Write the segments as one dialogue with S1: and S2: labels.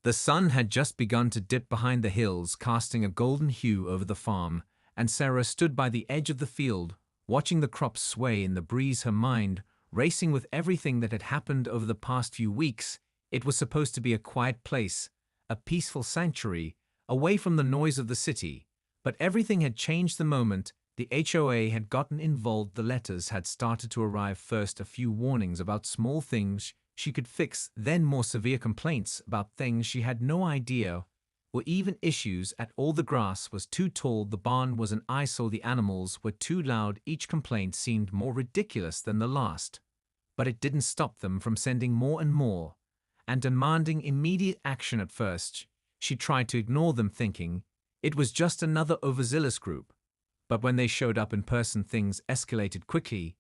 S1: The sun had just begun to dip behind the hills, casting a golden hue over the farm, and Sarah stood by the edge of the field, watching the crops sway in the breeze, her mind racing with everything that had happened over the past few weeks. It was supposed to be a quiet place, a peaceful sanctuary, away from the noise of the city. But everything had changed the moment the HOA had gotten involved. The letters had started to arrive, first a few warnings about small things she could fix, then more severe complaints about things she had no idea were even issues at all. The grass was too tall, the barn was an eyesore, the animals were too loud. Each complaint seemed more ridiculous than the last. But it didn't stop them from sending more and more, and demanding immediate action. At first, she tried to ignore them, thinking it was just another overzealous group. But when they showed up in person, things escalated quickly.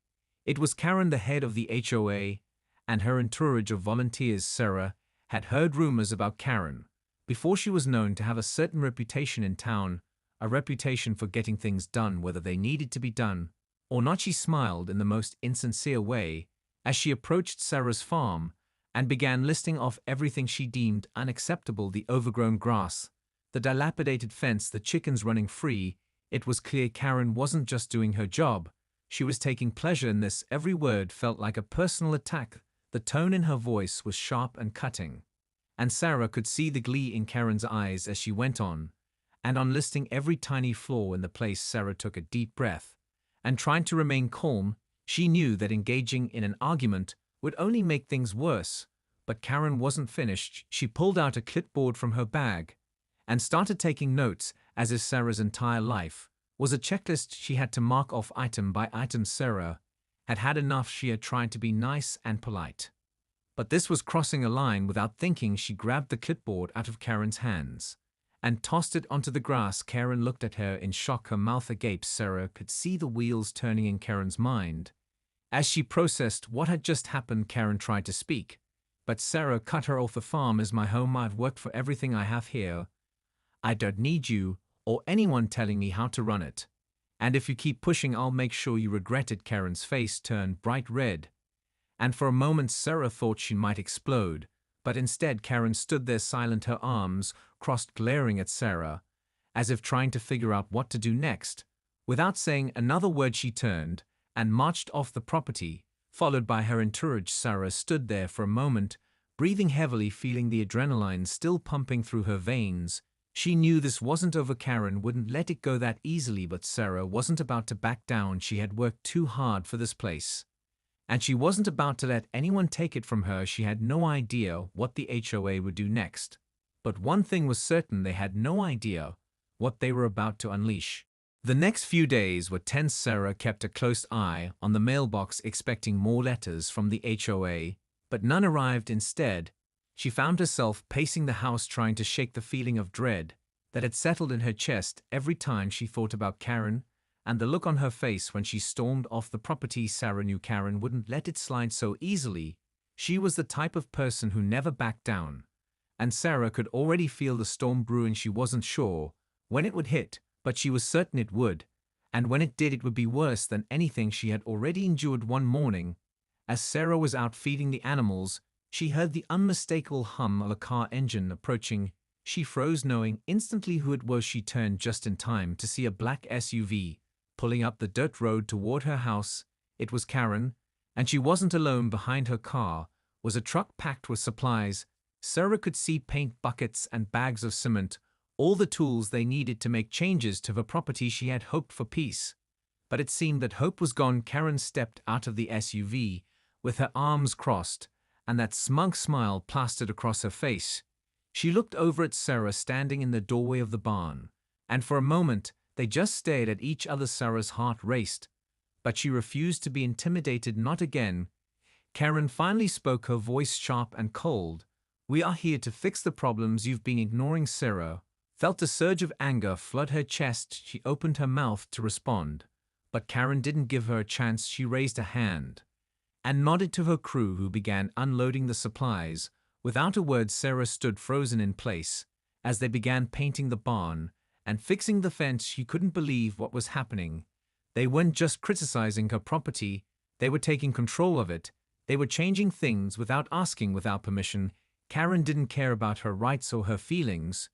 S1: It was Karen, the head of the HOA, and her entourage of volunteers. Sarah had heard rumors about Karen before she was known to have a certain reputation in town, a reputation for getting things done whether they needed to be done or not. She smiled in the most insincere way as she approached Sarah's farm and began listing off everything she deemed unacceptable: the overgrown grass, the dilapidated fence, the chickens running free. It was clear Karen wasn't just doing her job, she was taking pleasure in this. Every word felt like a personal attack. The tone in her voice was sharp and cutting, and Sarah could see the glee in Karen's eyes as she went on. And on listing every tiny flaw in the place, Sarah took a deep breath and tried to remain calm. She knew that engaging in an argument would only make things worse. But Karen wasn't finished. She pulled out a clipboard from her bag and started taking notes, as if Sarah's entire life was a checklist she had to mark off item by item. Sarah had had enough. She had tried to be nice and polite, but this was crossing a line. Without thinking, she grabbed the clipboard out of Karen's hands and tossed it onto the grass. Karen looked at her in shock, her mouth agape. Sarah could see the wheels turning in Karen's mind as she processed what had just happened. Karen tried to speak, but Sarah cut her off. "The farm is my home. I've worked for everything I have here. I don't need you or anyone telling me how to run it. And if you keep pushing, I'll make sure you regret it." Karen's face turned bright red, and for a moment Sarah thought she might explode. But instead, Karen stood there silent, her arms crossed, glaring at Sarah, as if trying to figure out what to do next. Without saying another word, she turned and marched off the property, followed by her entourage. Sarah stood there for a moment, breathing heavily, feeling the adrenaline still pumping through her veins. She knew this wasn't over. Karen wouldn't let it go that easily, but Sarah wasn't about to back down. She had worked too hard for this place, and she wasn't about to let anyone take it from her. She had no idea what the HOA would do next, but one thing was certain: they had no idea what they were about to unleash. The next few days were tense. Sarah kept a close eye on the mailbox, expecting more letters from the HOA, but none arrived. Instead, she found herself pacing the house, trying to shake the feeling of dread that had settled in her chest every time she thought about Karen and the look on her face when she stormed off the property. Sarah knew Karen wouldn't let it slide so easily. She was the type of person who never backed down, and Sarah could already feel the storm brewing. She wasn't sure when it would hit, but she was certain it would, and when it did, it would be worse than anything she had already endured. One morning, as Sarah was out feeding the animals, she heard the unmistakable hum of a car engine approaching. She froze, knowing instantly who it was. She turned just in time to see a black SUV pulling up the dirt road toward her house. It was Karen, and she wasn't alone. Behind her car was a truck packed with supplies. Sarah could see paint buckets and bags of cement, all the tools they needed to make changes to the property. She had hoped for peace, but it seemed that hope was gone. Karen stepped out of the SUV with her arms crossed and that smug smile plastered across her face. She looked over at Sarah standing in the doorway of the barn, and for a moment they just stared at each other. Sarah's heart raced, but she refused to be intimidated. "Not again." Karen finally spoke, her voice sharp and cold. "We are here to fix the problems you've been ignoring." Sarah felt a surge of anger flood her chest. She opened her mouth to respond, but Karen didn't give her a chance. She raised a hand and nodded to her crew, who began unloading the supplies. Without a word, Sarah stood frozen in place as they began painting the barn and fixing the fence. She couldn't believe what was happening. They weren't just criticizing her property, they were taking control of it. They were changing things without asking, without permission. Karen didn't care about her rights or her feelings.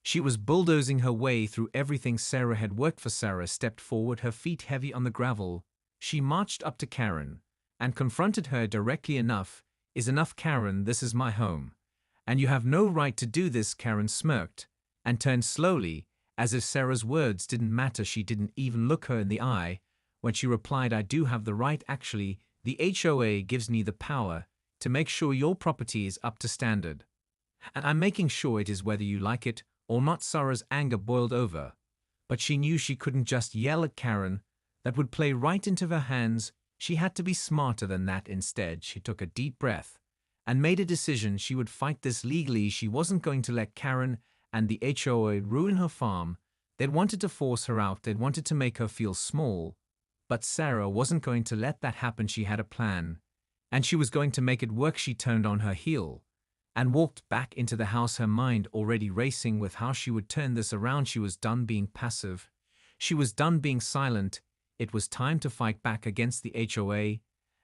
S1: She was bulldozing her way through everything. Sarah had worked for. Sarah stepped forward, her feet heavy on the gravel. She marched up to Karen and confronted her directly. Enough is enough, Karen. This is my home, and you have no right to do this. Karen smirked and turned slowly, as if Sarah's words didn't matter. She didn't even look her in the eye when she replied, I do have the right. Actually, the HOA gives me the power to make sure your property is up to standard. And I'm making sure it is, whether you like it or not. Sarah's anger boiled over, but she knew she couldn't just yell at Karen. That would play right into her hands. She had to be smarter than that. Instead, she took a deep breath and made a decision. She would fight this legally. She wasn't going to let Karen and the HOA ruin her farm. They'd wanted to force her out. They'd wanted to make her feel small. But Sarah wasn't going to let that happen. She had a plan, and she was going to make it work. She turned on her heel and walked back into the house, her mind already racing with how she would turn this around. She was done being passive. She was done being silent. It was time to fight back against the HOA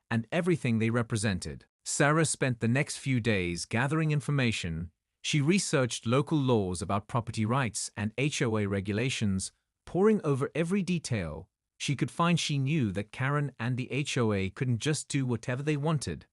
S1: and everything they represented. Sarah spent the next few days gathering information. She researched local laws about property rights and HOA regulations, poring over every detail she could find. She knew that Karen and the HOA couldn't just do whatever they wanted,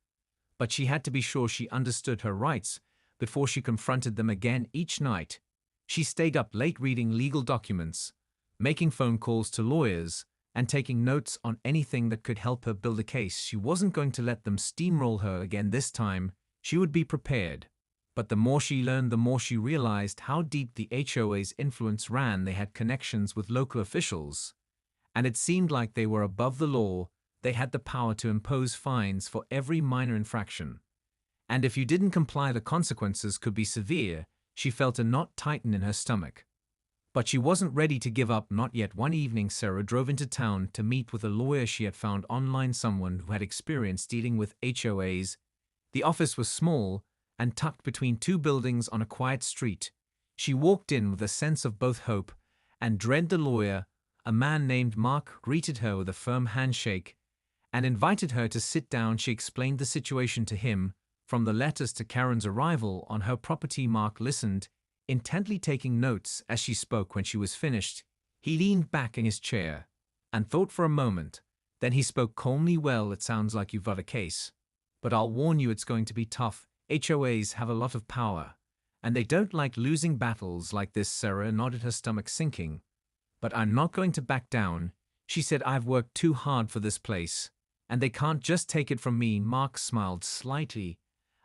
S1: but she had to be sure she understood her rights before she confronted them again. Each night, she stayed up late reading legal documents, making phone calls to lawyers, and taking notes on anything that could help her build a case. She wasn't going to let them steamroll her again. This time, she would be prepared. But the more she learned, the more she realized how deep the HOA's influence ran. They had connections with local officials, and it seemed like they were above the law. They had the power to impose fines for every minor infraction, and if you didn't comply, the consequences could be severe. She felt a knot tighten in her stomach, but she wasn't ready to give up, not yet. One evening, Sarah drove into town to meet with a lawyer she had found online, someone who had experience dealing with HOAs. The office was small and tucked between two buildings on a quiet street. She walked in with a sense of both hope and dread. The lawyer, a man named Mark, greeted her with a firm handshake and invited her to sit down. She explained the situation to him, from the letters to Karen's arrival on her property. Mark listened, intently taking notes as she spoke. When she was finished, he leaned back in his chair and thought for a moment. Then he spoke calmly. Well, it sounds like you've got a case, but I'll warn you, it's going to be tough. HOAs have a lot of power, and they don't like losing battles like this. Sarah nodded, her stomach sinking. But I'm not going to back down, she said. I've worked too hard for this place, and they can't just take it from me. Mark smiled slightly.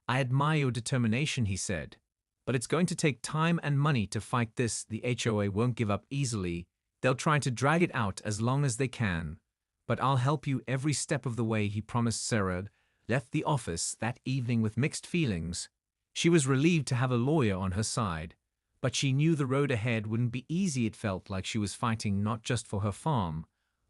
S1: I admire your determination, he said, but it's going to take time and money to fight this. The HOA won't give up easily. They'll try to drag it out as long as they can, but I'll help you every step of the way, he promised. Sarah left the office that evening with mixed feelings. She was relieved to have a lawyer on her side, but she knew the road ahead wouldn't be easy. It felt like she was fighting not just for her farm,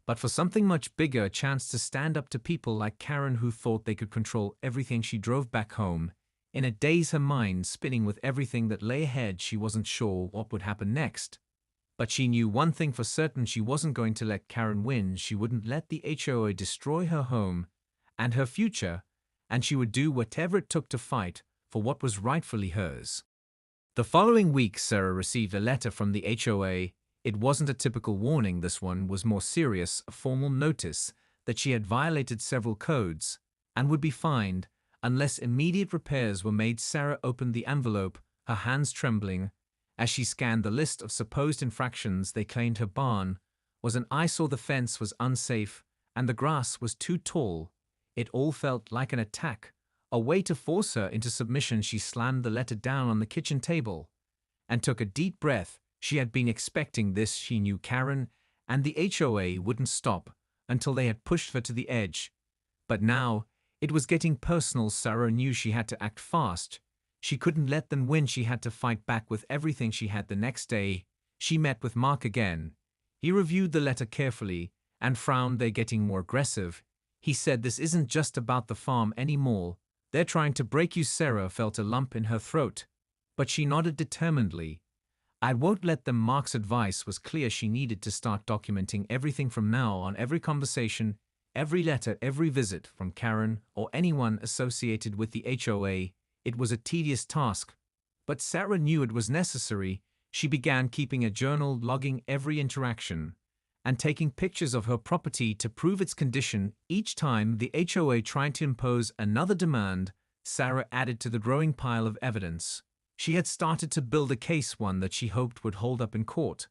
S1: but for something much bigger, a chance to stand up to people like Karen who thought they could control everything. She drove back home in a daze, her mind spinning with everything that lay ahead. She wasn't sure what would happen next, but she knew one thing for certain: she wasn't going to let Karen win. She wouldn't let the HOA destroy her home and her future, and she would do whatever it took to fight for what was rightfully hers. The following week, Sarah received a letter from the HOA. It wasn't a typical warning. This one was more serious, a formal notice that she had violated several codes and would be fined unless immediate repairs were made. Sarah opened the envelope, her hands trembling, as she scanned the list of supposed infractions. They claimed her barn was an eyesore, the fence was unsafe, and the grass was too tall. It all felt like an attack, a way to force her into submission. She slammed the letter down on the kitchen table and took a deep breath. She had been expecting this. She knew Karen and the HOA wouldn't stop until they had pushed her to the edge. But now, it was getting personal. Sarah knew she had to act fast. She couldn't let them win. She had to fight back with everything she had. The next day, she met with Mark again. He reviewed the letter carefully and frowned. They're getting more aggressive, he said. This isn't just about the farm anymore. They're trying to break you. Sarah felt a lump in her throat, but she nodded determinedly. I won't let them. Mark's advice was clear. She needed to start documenting everything from now on: every conversation, every letter, every visit from Karen or anyone associated with the HOA. It was a tedious task, but Sarah knew it was necessary. She began keeping a journal logging every interaction and taking pictures of her property to prove its condition. Each time the HOA tried to impose another demand, Sarah added to the growing pile of evidence. She had started to build a case, one that she hoped would hold up in court.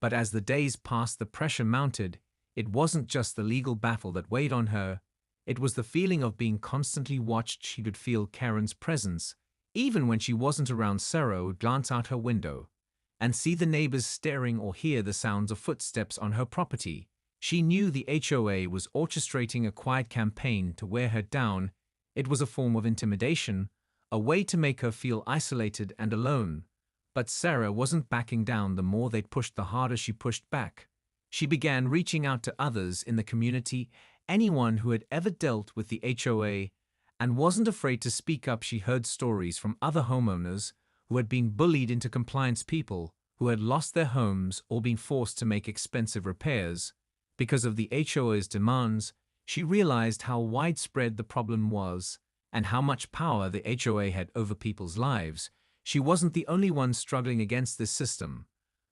S1: But as the days passed, the pressure mounted. It wasn't just the legal battle that weighed on her. It was the feeling of being constantly watched. She could feel Karen's presence. Even when she wasn't around, Sarah would glance out her window and see the neighbors staring or hear the sounds of footsteps on her property. She knew the HOA was orchestrating a quiet campaign to wear her down. It was a form of intimidation, a way to make her feel isolated and alone. But Sarah wasn't backing down. The more they pushed, the harder she pushed back. She began reaching out to others in the community, anyone who had ever dealt with the HOA, and wasn't afraid to speak up. She heard stories from other homeowners who had been bullied into compliance, people who had lost their homes or been forced to make expensive repairs because of the HOA's demands. She realized how widespread the problem was and how much power the HOA had over people's lives. She wasn't the only one struggling against this system,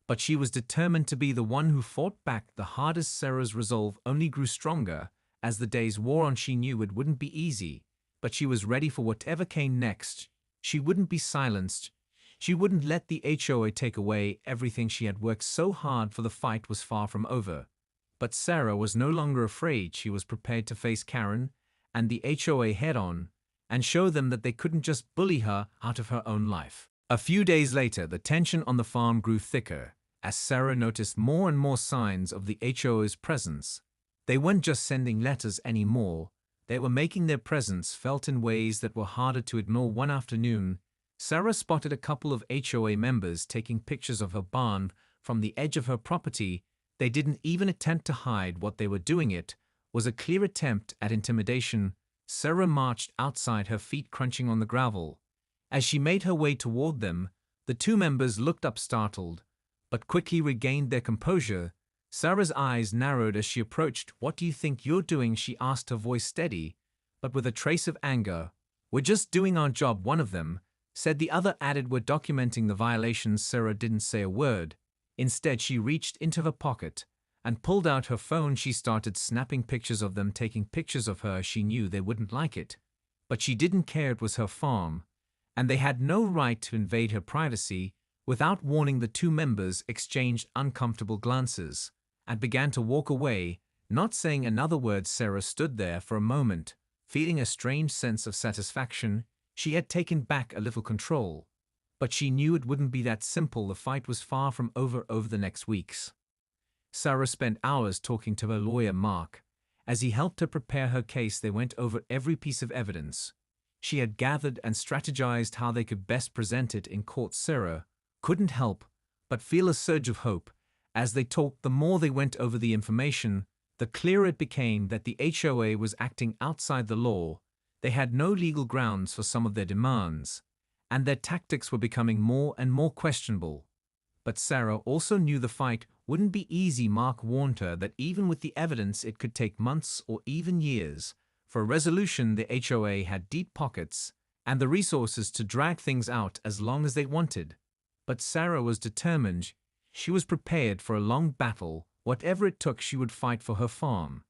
S1: but she was determined to be the one who fought back the hardest. Sarah's resolve only grew stronger as the days wore on. She knew it wouldn't be easy, but she was ready for whatever came next. She wouldn't be silenced. She wouldn't let the HOA take away everything she had worked so hard for. The fight was far from over. But Sarah was no longer afraid. She was prepared to face Karen and the HOA head-on and show them that they couldn't just bully her out of her own life. A few days later, the tension on the farm grew thicker as Sarah noticed more and more signs of the HOA's presence. They weren't just sending letters anymore. They were making their presence felt in ways that were harder to ignore. One afternoon, Sarah spotted a couple of HOA members taking pictures of her barn from the edge of her property. They didn't even attempt to hide what they were doing. It was a clear attempt at intimidation. Sarah marched outside, her feet crunching on the gravel. As she made her way toward them, the two members looked up startled, but quickly regained their composure. Sarah's eyes narrowed as she approached. "What do you think you're doing?" she asked, her voice steady, but with a trace of anger. "We're just doing our job," one of them said. The other added, "We're documenting the violations." Sarah didn't say a word. Instead, she reached into her pocket and pulled out her phone. She started snapping pictures of them, taking pictures of her. She knew they wouldn't like it, but she didn't care. It was her farm, and they had no right to invade her privacy. Without warning, the two members exchanged uncomfortable glances and began to walk away, not saying another word. Sarah stood there for a moment, feeling a strange sense of satisfaction. She had taken back a little control, but she knew it wouldn't be that simple. The fight was far from over. Over the next weeks, Sarah spent hours talking to her lawyer, Mark. As he helped her prepare her case, they went over every piece of evidence she had gathered and strategized how they could best present it in court. Sarah couldn't help but feel a surge of hope. As they talked, the more they went over the information, the clearer it became that the HOA was acting outside the law. They had no legal grounds for some of their demands, and their tactics were becoming more and more questionable. But Sarah also knew the fight wouldn't be easy. Mark warned her that even with the evidence, it could take months or even years for a resolution. The HOA had deep pockets and the resources to drag things out as long as they wanted. But Sarah was determined. She was prepared for a long battle. Whatever it took, she would fight for her farm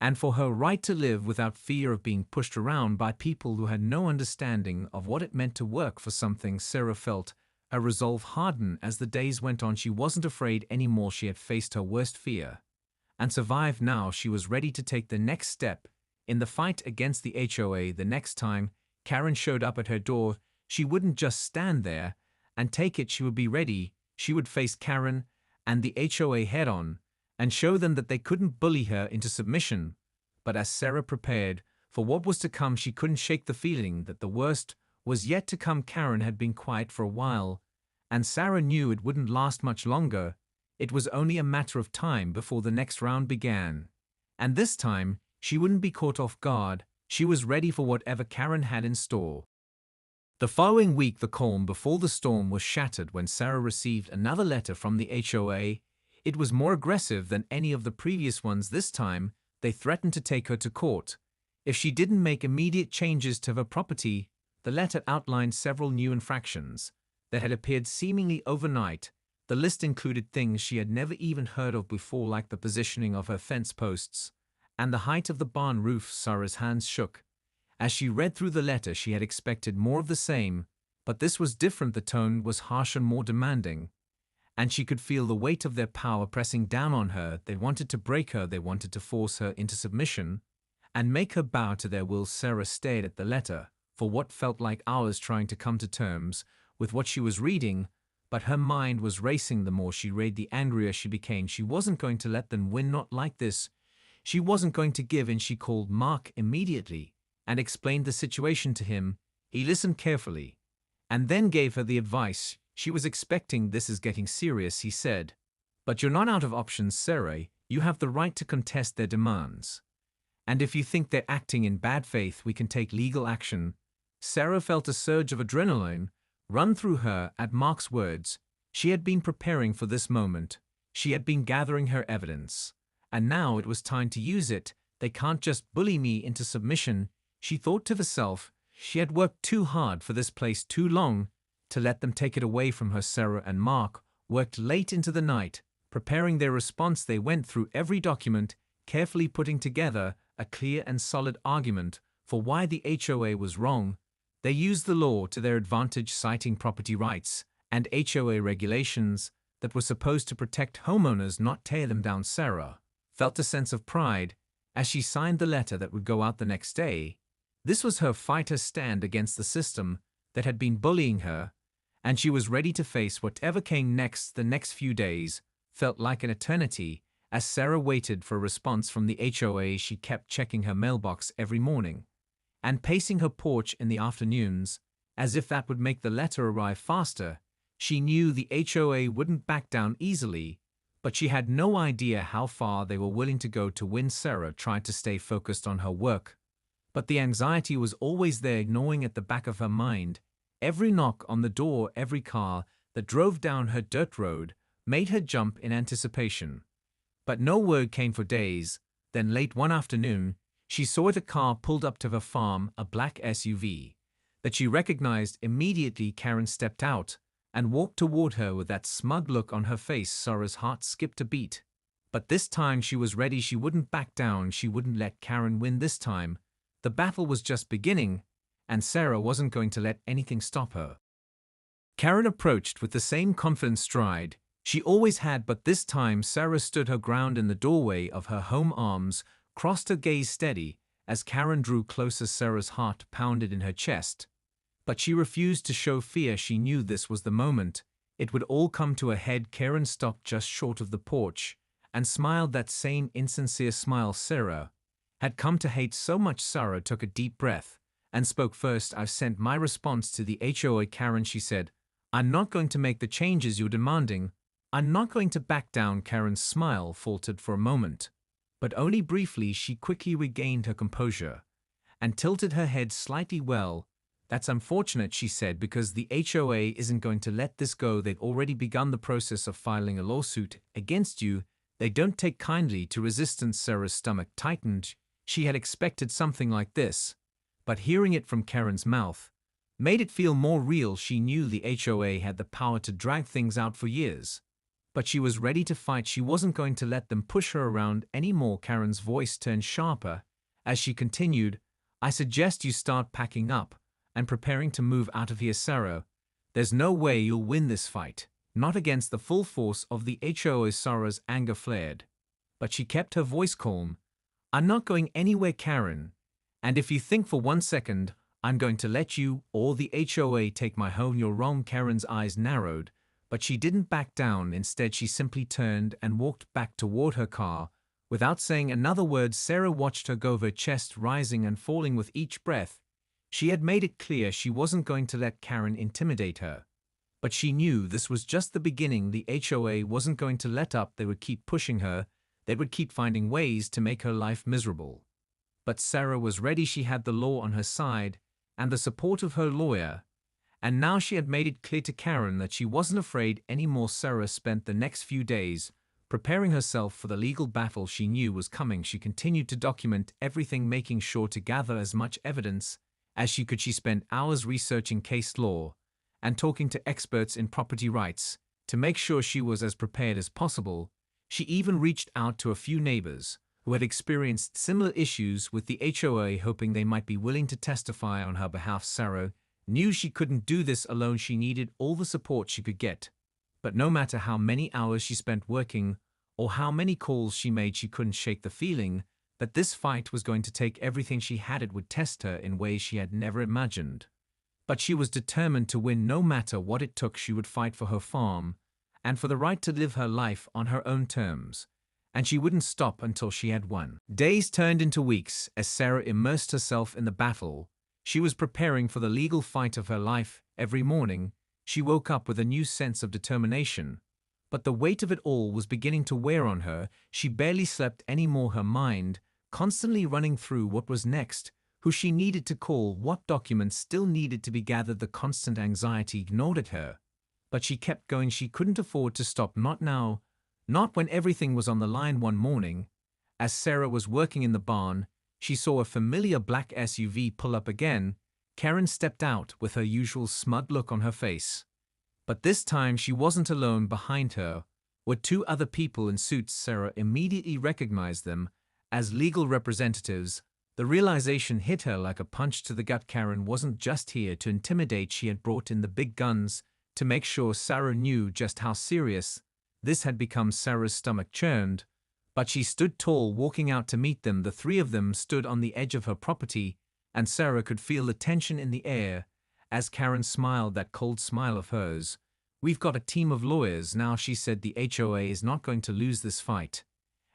S1: and for her right to live without fear of being pushed around by people who had no understanding of what it meant to work for something. Sarah felt a resolve harden as the days went on. She wasn't afraid anymore. She had faced her worst fear and survived. Now she was ready to take the next step in the fight against the HOA. The next time Karen showed up at her door, she wouldn't just stand there and take it. She would be ready. She would face Karen and the HOA head-on and show them that they couldn't bully her into submission. But as Sarah prepared for what was to come, she couldn't shake the feeling that the worst was yet to come. Karen had been quiet for a while, and Sarah knew it wouldn't last much longer. It was only a matter of time before the next round began. And this time, she wouldn't be caught off guard. She was ready for whatever Karen had in store. The following week, the calm before the storm was shattered when Sarah received another letter from the HOA. It was more aggressive than any of the previous ones. This time, they threatened to take her to court if she didn't make immediate changes to her property. The The letter outlined several new infractions that had appeared seemingly overnight. The list included things she had never even heard of before, like the positioning of her fence posts and the height of the barn roof. Sarah's hands shook. As she read through the letter, she had expected more of the same, but this was different. The tone was harsher, more demanding, and she could feel the weight of their power pressing down on her. They wanted to break her, they wanted to force her into submission and make her bow to their will. Sarah stared at the letter for what felt like hours, trying to come to terms with what she was reading, but her mind was racing. The more she read, the angrier she became. She wasn't going to let them win, not like this. She wasn't going to give in. She called Mark immediately and explained the situation to him. He listened carefully and then gave her the advice she was expecting. "This is getting serious," he said. "But you're not out of options, Sarah. You have the right to contest their demands. And if you think they're acting in bad faith, we can take legal action." Sarah felt a surge of adrenaline run through her at Mark's words. She had been preparing for this moment. She had been gathering her evidence. And now it was time to use it. "They can't just bully me into submission," she thought to herself. She had worked too hard for this place, too long, to let them take it away from her. Sarah and Mark worked late into the night, preparing their response. They went through every document, carefully putting together a clear and solid argument for why the HOA was wrong. They used the law to their advantage, citing property rights and HOA regulations that were supposed to protect homeowners, not tear them down. Sarah felt a sense of pride as she signed the letter that would go out the next day. This was her fight, her stand against the system that had been bullying her, and she was ready to face whatever came next. The next few days felt like an eternity as Sarah waited for a response from the HOA. She kept checking her mailbox every morning and pacing her porch in the afternoons, as if that would make the letter arrive faster. She knew the HOA wouldn't back down easily, but she had no idea how far they were willing to go to win. Sarah tried to stay focused on her work, but the anxiety was always there, gnawing at the back of her mind. Every knock on the door, every car that drove down her dirt road made her jump in anticipation. But no word came for days. Then late one afternoon, she saw a car pulled up to her farm, a black SUV that she recognized immediately. Karen stepped out and walked toward her with that smug look on her face. Sarah's heart skipped a beat. But this time she was ready. She wouldn't back down. She wouldn't let Karen win this time. The battle was just beginning, and Sarah wasn't going to let anything stop her. Karen approached with the same confident stride she always had, but this time Sarah stood her ground in the doorway of her home, arms crossed, her gaze steady. As Karen drew closer, Sarah's heart pounded in her chest. But she refused to show fear. She knew this was the moment it would all come to a head. Karen stopped just short of the porch and smiled, that same insincere smile Sarah had come to hate so much. Sarah took a deep breath and spoke first. "I've sent my response to the HOA, Karen," she said. "I'm not going to make the changes you're demanding. I'm not going to back down." Karen's smile faltered for a moment, but only briefly. She quickly regained her composure and tilted her head slightly. "Well, that's unfortunate," she said, "because the HOA isn't going to let this go. They've already begun the process of filing a lawsuit against you. They don't take kindly to resistance." Sarah's stomach tightened. She had expected something like this, but hearing it from Karen's mouth made it feel more real. She knew the HOA had the power to drag things out for years, but she was ready to fight. She wasn't going to let them push her around anymore. Karen's voice turned sharper as she continued, "I suggest you start packing up and preparing to move out of here, Sarah. There's no way you'll win this fight, not against the full force of the HOA." Sarah's anger flared, but she kept her voice calm. "I'm not going anywhere, Karen. And if you think for 1 second I'm going to let you or the HOA take my home, you're wrong." Karen's eyes narrowed, but she didn't back down. Instead, she simply turned and walked back toward her car. Without saying another word, Sarah watched her go, her chest rising and falling with each breath. She had made it clear she wasn't going to let Karen intimidate her. But she knew this was just the beginning. The HOA wasn't going to let up. They would keep pushing her. They would keep finding ways to make her life miserable. But Sarah was ready. She had the law on her side and the support of her lawyer. And now she had made it clear to Karen that she wasn't afraid anymore. Sarah spent the next few days preparing herself for the legal battle she knew was coming. She continued to document everything, making sure to gather as much evidence As she spent hours researching case law and talking to experts in property rights to make sure she was as prepared as possible. She even reached out to a few neighbors who had experienced similar issues with the HOA, hoping they might be willing to testify on her behalf. Sarah knew she couldn't do this alone. She needed all the support she could get. But no matter how many hours she spent working or how many calls she made, she couldn't shake the feeling that this fight was going to take everything she had. It would test her in ways she had never imagined. But she was determined to win no matter what it took. She would fight for her farm and for the right to live her life on her own terms. And she wouldn't stop until she had won. Days turned into weeks as Sarah immersed herself in the battle. She was preparing for the legal fight of her life. Every morning, she woke up with a new sense of determination. But the weight of it all was beginning to wear on her. She barely slept anymore, her mind constantly running through what was next, who she needed to call, what documents still needed to be gathered. The constant anxiety gnawed at her. But she kept going. She couldn't afford to stop. Not now. Not when everything was on the line. One morning, as Sarah was working in the barn, she saw a familiar black SUV pull up again. Karen stepped out with her usual smug look on her face. But this time she wasn't alone. Behind her were two other people in suits. Sarah immediately recognized them as legal representatives. The realization hit her like a punch to the gut. Karen wasn't just here to intimidate. She had brought in the big guns to make sure Sarah knew just how serious this had become. Sarah's stomach churned, but she stood tall, walking out to meet them. The three of them stood on the edge of her property, and Sarah could feel the tension in the air as Karen smiled, that cold smile of hers. "We've got a team of lawyers now," she said. "The HOA is not going to lose this fight.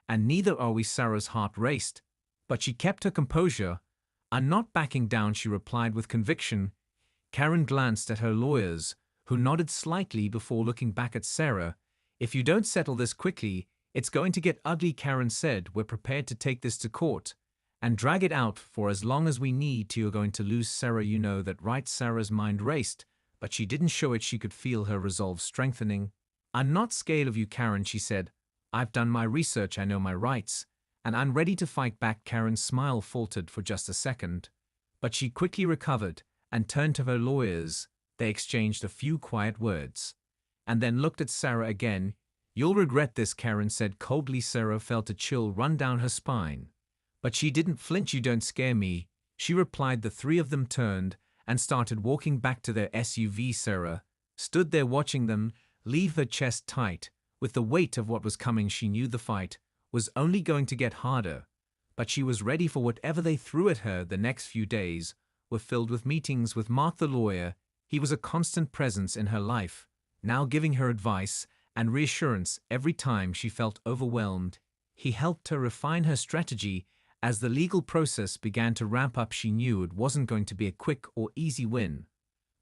S1: And neither are we." Sarah's heart raced, but she kept her composure. "I'm not backing down," she replied with conviction. Karen glanced at her lawyers, who nodded slightly before looking back at Sarah. "If you don't settle this quickly, it's going to get ugly," Karen said. "We're prepared to take this to court and drag it out for as long as we need to. You're going to lose, Sarah. You know that, right?" Sarah's mind raced, but she didn't show it. She could feel her resolve strengthening. "I'm not scared of you, Karen," she said. "I've done my research, I know my rights, and I'm ready to fight back." Karen's smile faltered for just a second, but she quickly recovered and turned to her lawyers. They exchanged a few quiet words, and then looked at Sarah again. "You'll regret this," Karen said coldly. Sarah felt a chill run down her spine, but she didn't flinch. "You don't scare me," she replied. The three of them turned and started walking back to their SUV. Sarah stood there watching them leave, her chest tight with the weight of what was coming. She knew the fight was only going to get harder, but she was ready for whatever they threw at her. The next few days were filled with meetings with Mark the lawyer. He was a constant presence in her life, now giving her advice and reassurance every time she felt overwhelmed. He helped her refine her strategy. As the legal process began to ramp up, she knew it wasn't going to be a quick or easy win.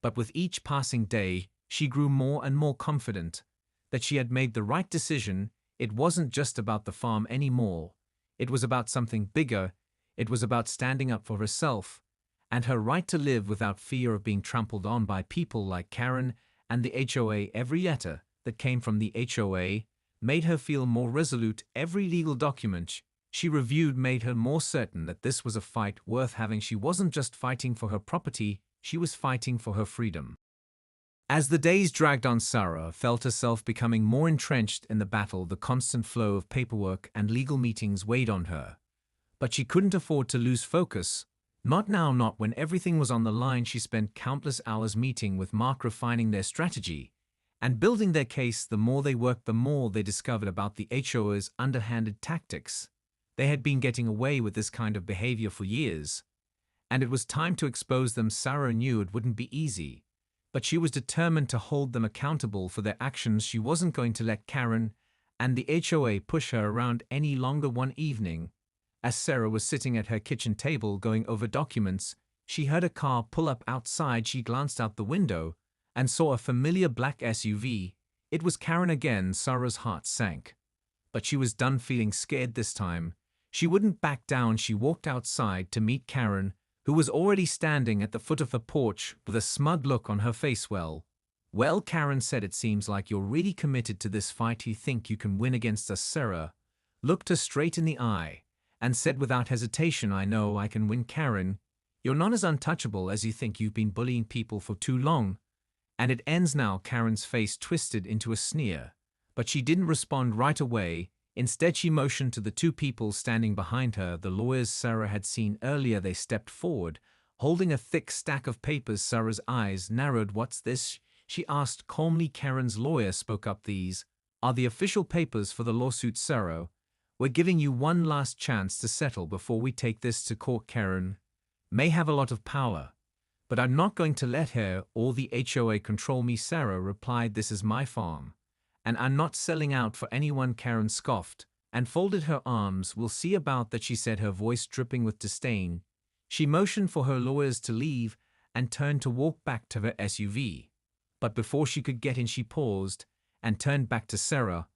S1: But with each passing day, she grew more and more confident that she had made the right decision. It wasn't just about the farm anymore. It was about something bigger. It was about standing up for herself and her right to live without fear of being trampled on by people like Karen and the HOA. Every letter that came from the HOA made her feel more resolute. Every legal document she reviewed made her more certain that this was a fight worth having. She wasn't just fighting for her property, she was fighting for her freedom. As the days dragged on, Sarah felt herself becoming more entrenched in the battle. The constant flow of paperwork and legal meetings weighed on her. But she couldn't afford to lose focus. Not now, not when everything was on the line. She spent countless hours meeting with Mark, refining their strategy and building their case. The more they worked, the more they discovered about the HOA's underhanded tactics. They had been getting away with this kind of behavior for years, and it was time to expose them. Sarah knew it wouldn't be easy, but she was determined to hold them accountable for their actions. She wasn't going to let Karen and the HOA push her around any longer. One evening, as Sarah was sitting at her kitchen table going over documents, she heard a car pull up outside. She glanced out the window and saw a familiar black SUV. It was Karen again. Sarah's heart sank, but she was done feeling scared this time. She wouldn't back down. She walked outside to meet Karen, who was already standing at the foot of her porch with a smug look on her face. Well, Karen said, "It seems like you're really committed to this fight. You think you can win against us." Sarah looked her straight in the eye and said without hesitation, "I know I can win, Karen. You're not as untouchable as you think. You've been bullying people for too long. And it ends now." Karen's face twisted into a sneer. But she didn't respond right away. Instead, she motioned to the two people standing behind her, the lawyers Sarah had seen earlier. They stepped forward, holding a thick stack of papers. Sarah's eyes narrowed. "What's this?" she asked calmly. Karen's lawyer spoke up. "These are the official papers for the lawsuit, Sarah. We're giving you one last chance to settle before we take this to court." Karen may have a lot of power, but I'm not going to let her or the HOA control me, Sarah replied. "This is my farm, and I'm not selling out for anyone." Karen scoffed and folded her arms. "We'll see about that," she said, her voice dripping with disdain. She motioned for her lawyers to leave and turned to walk back to her SUV. But before she could get in, she paused and turned back to Sarah.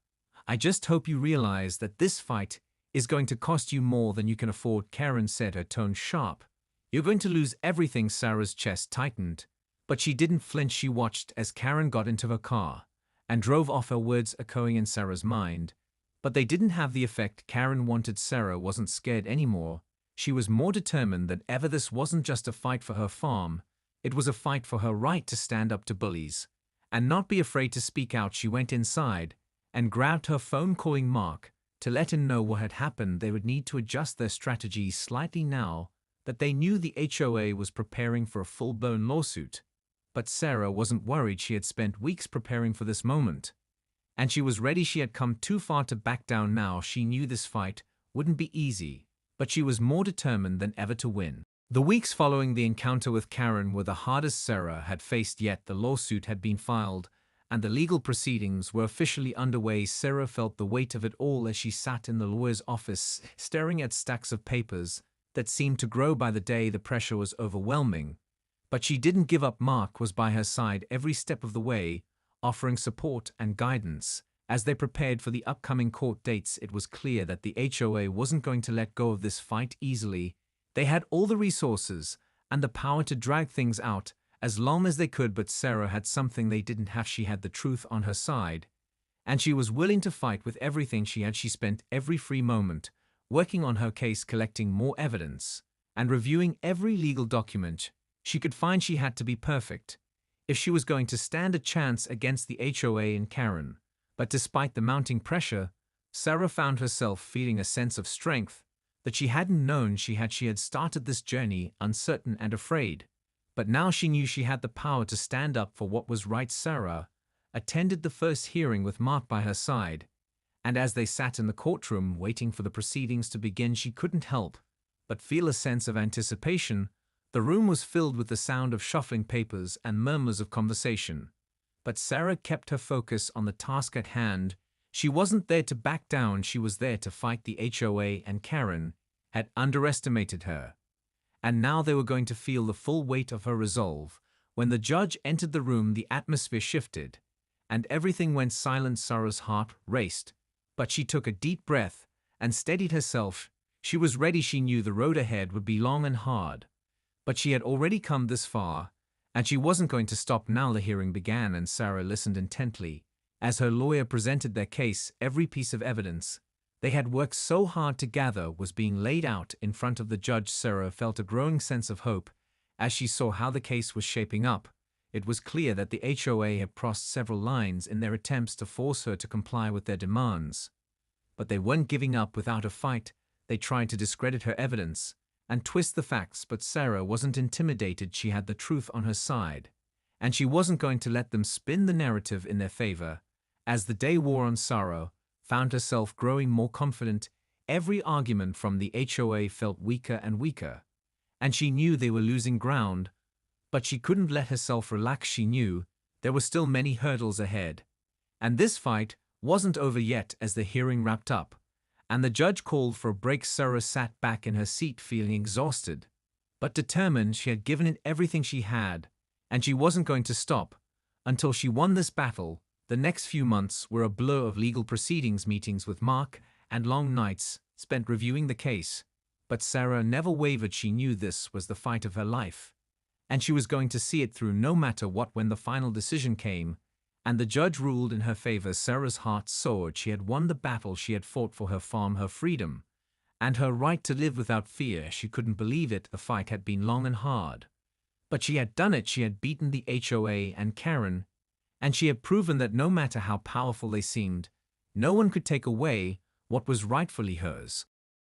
S1: "I just hope you realize that this fight is going to cost you more than you can afford," Karen said, her tone sharp. "You're going to lose everything." Sarah's chest tightened, but she didn't flinch. She watched as Karen got into her car and drove off, her words echoing in Sarah's mind. But they didn't have the effect Karen wanted. Sarah wasn't scared anymore. She was more determined than ever. This wasn't just a fight for her farm. It was a fight for her right to stand up to bullies and not be afraid to speak out. She went inside and grabbed her phone, calling Mark to let him know what had happened. They would need to adjust their strategy slightly now that they knew the HOA was preparing for a full-blown lawsuit. But Sarah wasn't worried. She had spent weeks preparing for this moment, and she was ready. She had come too far to back down now. She knew this fight wouldn't be easy, but she was more determined than ever to win. The weeks following the encounter with Karen were the hardest Sarah had faced yet. The lawsuit had been filed, and the legal proceedings were officially underway. Sarah felt the weight of it all as she sat in the lawyer's office, staring at stacks of papers that seemed to grow by the day. The pressure was overwhelming, but she didn't give up. Mark was by her side every step of the way, offering support and guidance. As they prepared for the upcoming court dates, it was clear that the HOA wasn't going to let go of this fight easily. They had all the resources and the power to drag things out as long as they could, but Sarah had something they didn't have. She had the truth on her side, and she was willing to fight with everything she had. She spent every free moment working on her case, collecting more evidence and reviewing every legal document she could find. She had to be perfect if she was going to stand a chance against the HOA and Karen. But despite the mounting pressure, Sarah found herself feeling a sense of strength that she hadn't known she had. She had started this journey uncertain and afraid, but now she knew she had the power to stand up for what was right. Sarah attended the first hearing with Mark by her side, and as they sat in the courtroom waiting for the proceedings to begin, she couldn't help but feel a sense of anticipation. The room was filled with the sound of shuffling papers and murmurs of conversation, but Sarah kept her focus on the task at hand. She wasn't there to back down. She was there to fight. The HOA and Karen had underestimated her, and now they were going to feel the full weight of her resolve. When the judge entered the room, the atmosphere shifted, and everything went silent. Sarah's heart raced, but she took a deep breath and steadied herself. She was ready. She knew the road ahead would be long and hard, but she had already come this far, and she wasn't going to stop now. The hearing began, and Sarah listened intently as her lawyer presented their case. Every piece of evidence they had worked so hard to gather was being laid out in front of the judge. Sarah felt a growing sense of hope as she saw how the case was shaping up. It was clear that the HOA had crossed several lines in their attempts to force her to comply with their demands, but they weren't giving up without a fight. They tried to discredit her evidence and twist the facts, but Sarah wasn't intimidated. She had the truth on her side, and she wasn't going to let them spin the narrative in their favor. As the day wore on, Sarah found herself growing more confident. Every argument from the HOA felt weaker and weaker, and she knew they were losing ground, but she couldn't let herself relax. She knew there were still many hurdles ahead, and this fight wasn't over yet. As the hearing wrapped up and the judge called for a break, Sarah sat back in her seat feeling exhausted, but determined. She had given it everything she had, and she wasn't going to stop until she won this battle. The next few months were a blur of legal proceedings, meetings with Mark, and long nights spent reviewing the case. But Sarah never wavered. She knew this was the fight of her life, and she was going to see it through no matter what. When the final decision came, and the judge ruled in her favor, Sarah's heart soared. She had won the battle she had fought for her farm, her freedom, and her right to live without fear. She couldn't believe it. The fight had been long and hard. But she had done it. She had beaten the HOA and Karen, and she had proven that no matter how powerful they seemed, no one could take away what was rightfully hers.